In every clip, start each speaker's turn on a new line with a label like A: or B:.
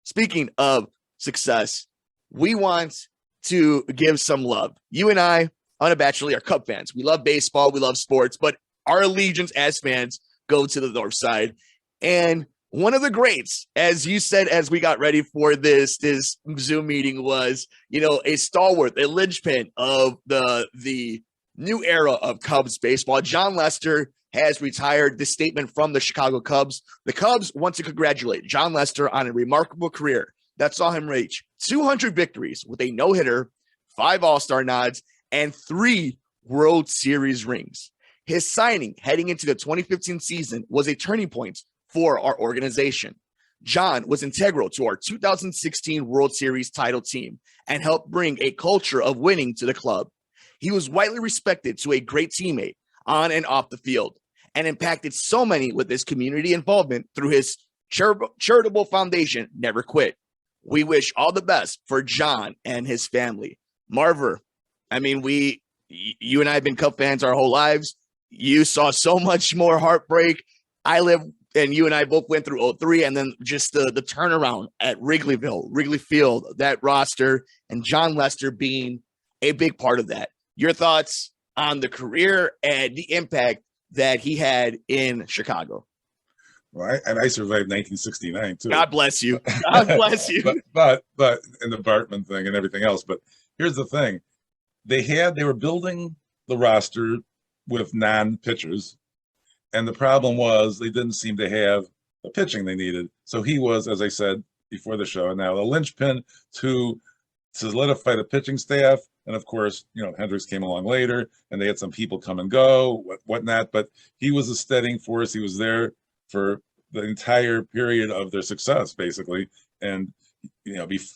A: speaking of success, we want to give some love. You and I, unabashedly, are Cub fans. We love baseball, we love sports, but our allegiance as fans go to the north side. And one of the greats, as you said, as we got ready for this Zoom meeting, was, a stalwart, a linchpin of the new era of Cubs baseball. Jon Lester has retired. This statement from the Chicago Cubs. The Cubs want to congratulate Jon Lester on a remarkable career that saw him reach 200 victories with a no-hitter, 5 All-Star nods, and 3 World Series rings. His signing heading into the 2015 season was a turning point for our organization. Jon was integral to our 2016 World Series title team and helped bring a culture of winning to the club. He was widely respected to a great teammate on and off the field and impacted so many with his community involvement through his charitable foundation, Never Quit. We wish all the best for Jon and his family. Marver, you and I have been Cub fans our whole lives. You saw so much more heartbreak. And you and I both went through 03, and then just the turnaround at Wrigley Field, that roster, and Jon Lester being a big part of that. Your thoughts on the career and the impact that he had in Chicago?
B: Well, I survived 1969 too.
A: God bless you. God bless you.
B: but and the Bartman thing and everything else. But here's the thing: they were building the roster with non-pitchers. And the problem was they didn't seem to have the pitching they needed. So he was, as I said before the show, and now a linchpin to solidify the pitching staff. And of course, Hendricks came along later, and they had some people come and go, whatnot. But he was a steadying force. He was there for the entire period of their success, basically. And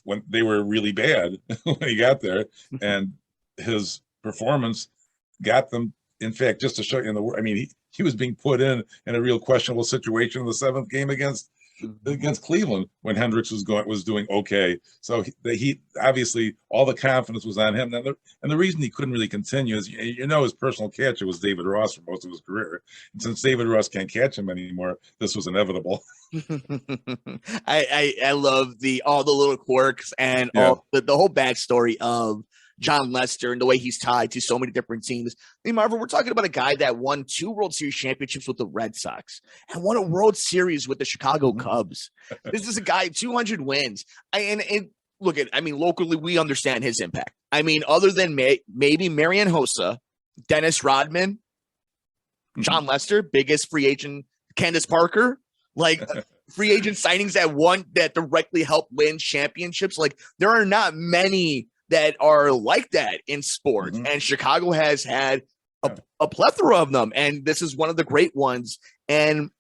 B: when they were really bad when he got there, and his performance got them. In fact, just to show you, he was being put in a real questionable situation in the 7th game against Cleveland when Hendricks was doing okay. So he obviously all the confidence was on him. And the reason he couldn't really continue is his personal catcher was David Ross for most of his career. And since David Ross can't catch him anymore, this was inevitable.
A: I love all the little quirks and all the whole backstory of Jon Lester and the way he's tied to so many different teams. Marvin, we're talking about a guy that won 2 World Series championships with the Red Sox and won a World Series with the Chicago Cubs. This is a guy, 200 wins. Locally, we understand his impact. Other than maybe Marian Hossa, Dennis Rodman, Jon Lester, biggest free agent, Candace Parker, free agent signings that directly help win championships. There are not many that are like that in sports. And Chicago has had a plethora of them. And this is one of the great ones. And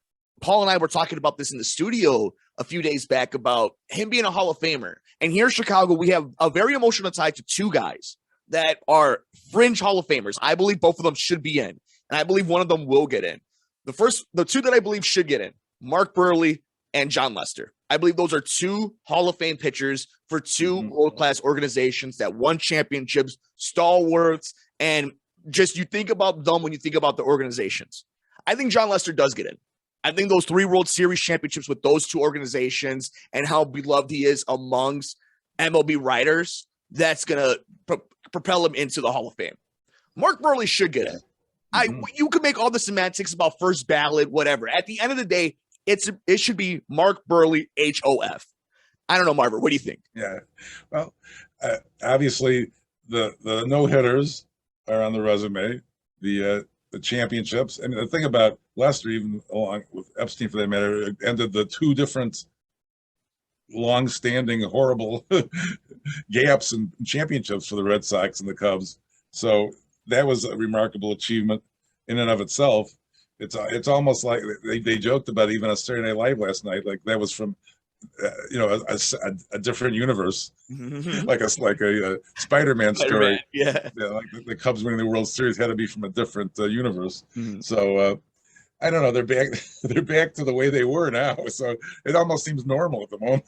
A: Paul and I were talking about this in the studio a few days back about him being a Hall of Famer. And here in Chicago, we have a very emotional tie to 2 guys that are fringe Hall of Famers. I believe both of them should be in. And I believe one of them will get in. The 2 that I believe should get in, Mark Buehrle and Jon Lester. I believe those are 2 Hall of Fame pitchers for 2 world-class organizations that won championships, stalwarts, and just you think about them when you think about the organizations. I think Jon Lester does get in. I think those 3 World Series championships with those 2 organizations and how beloved he is amongst MLB writers, that's going to propel him into the Hall of Fame. Mark Buehrle should get in. You could make all the semantics about first ballot, whatever. At the end of the day, it should be Mark Buehrle, HOF. I don't know, Marver. What do you think?
B: Yeah. Well, obviously the no-hitters are on the resume. The championships. The thing about Lester, even along with Epstein for that matter, ended the 2 different long-standing horrible gaps in championships for the Red Sox and the Cubs. So that was a remarkable achievement in and of itself. It's almost like they joked about even on Saturday Night Live last night, like that was from a different universe, like a Spider-Man story. Like the Cubs winning the World Series had to be from a different universe. So I don't know. They're back to the way they were now. So it almost seems normal at the moment.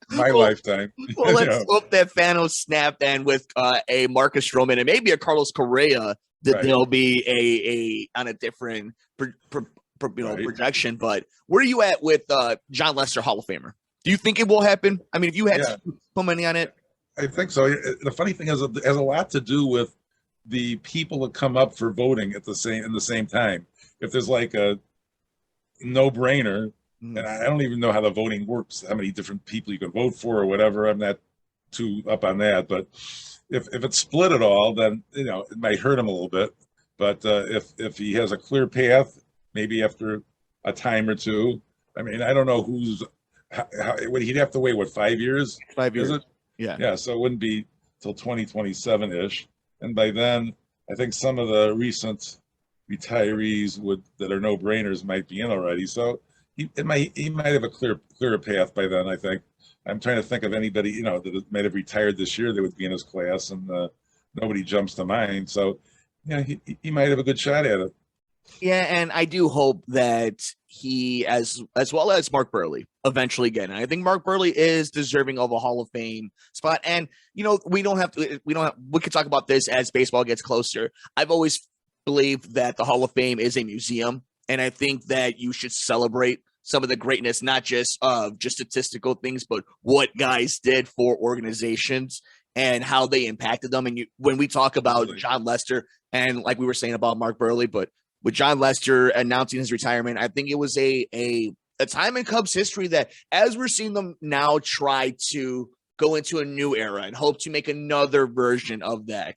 B: My lifetime.
A: Well, let's hope that Thanos snap and with a Marcus Stroman and maybe a Carlos Correa. That there'll be on a different projection. But where are you at with Jon Lester, Hall of Famer? Do you think it will happen? I mean, if you had
B: Yeah.
A: to put money on it,
B: I think so. The funny thing is, it has a lot to do with the people that come up for voting at the same time. If there's like a no-brainer, and I don't even know how the voting works, how many different people you can vote for or whatever. I'm not too up on that, but if it's split at all, then it might hurt him a little bit. But if he has a clear path, maybe after a time or two, I mean, I don't know he'd have to wait, what, 5 years?
A: 5 years.
B: Is it? Yeah, so it wouldn't be till 2027-ish. And by then, I think some of the recent retirees that are no-brainers might be in already. So he might have a clearer path by then, I think. I'm trying to think of anybody, that might have retired this year that would be in his class, and nobody jumps to mind. So, he might have a good shot at it.
A: Yeah, and I do hope that he, as well as Mark Buehrle, eventually get. And I think Mark Buehrle is deserving of a Hall of Fame spot. And we could talk about this as baseball gets closer. I've always believed that the Hall of Fame is a museum, and I think that you should celebrate some of the greatness, not just of just statistical things, but what guys did for organizations and how they impacted them. And when we talk about Jon Lester, and like we were saying about Mark Buehrle, but with Jon Lester announcing his retirement, I think it was a time in Cubs history that, as we're seeing them now try to go into a new era and hope to make another version of that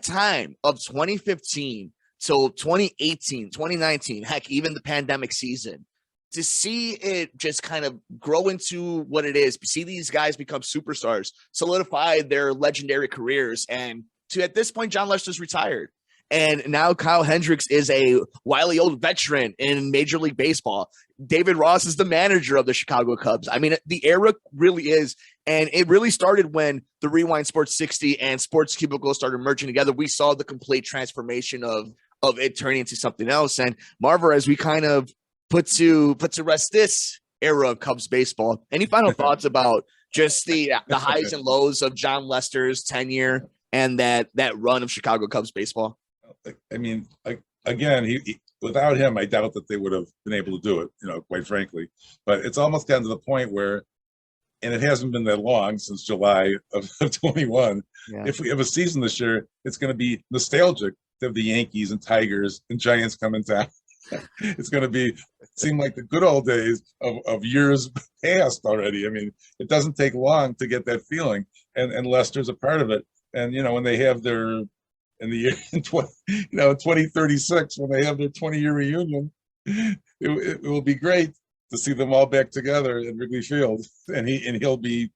A: time of 2015 till 2018, 2019, heck, even the pandemic season, to see it just kind of grow into what it is, see these guys become superstars, solidify their legendary careers, and at this point, Jon Lester's retired. And now Kyle Hendricks is a wily old veteran in Major League Baseball. David Ross is the manager of the Chicago Cubs. I mean, the era really is. And it really started when the Rewind Sports 60 and Sports Cubicle started merging together. We saw the complete transformation of it turning into something else. And Marver, as we kind of put to rest this era of Cubs baseball, any final thoughts about just the highs and lows of Jon Lester's tenure and that run of Chicago Cubs baseball?
B: I mean, again, he without him, I doubt that they would have been able to do it, quite frankly. But it's almost gotten to the point where, and it hasn't been that long since July of 21. Yeah. If we have a season this year, it's going to be nostalgic to have the Yankees and Tigers and Giants come in town. It's going to seem like the good old days of years past already. I mean, it doesn't take long to get that feeling, and Lester's a part of it. And when they have their in 2036, when they have their 20-year reunion, it will be great to see them all back together in Wrigley Field, and he'll be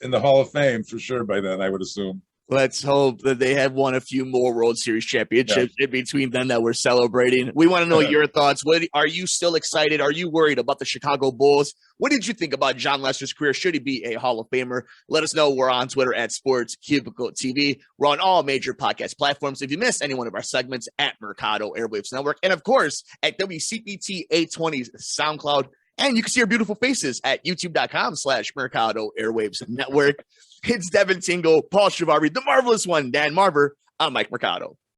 B: in the Hall of Fame for sure by then, I would assume.
A: Let's hope that they have won a few more World Series championships in between them that we're celebrating. We want to know your thoughts. Are you still excited? Are you worried about the Chicago Bulls? What did you think about Jon Lester's career? Should he be a Hall of Famer? Let us know. We're on Twitter at Sports Cubicle TV. We're on all major podcast platforms. If you missed any one of our segments, at Mercado Airwaves Network. And of course, at WCPT 820's SoundCloud. And you can see our beautiful faces at youtube.com/Mercado Airwaves Network. It's Devin Tingle, Paul Chivari, the marvelous one, Dan Marver. I'm Mike Mercado.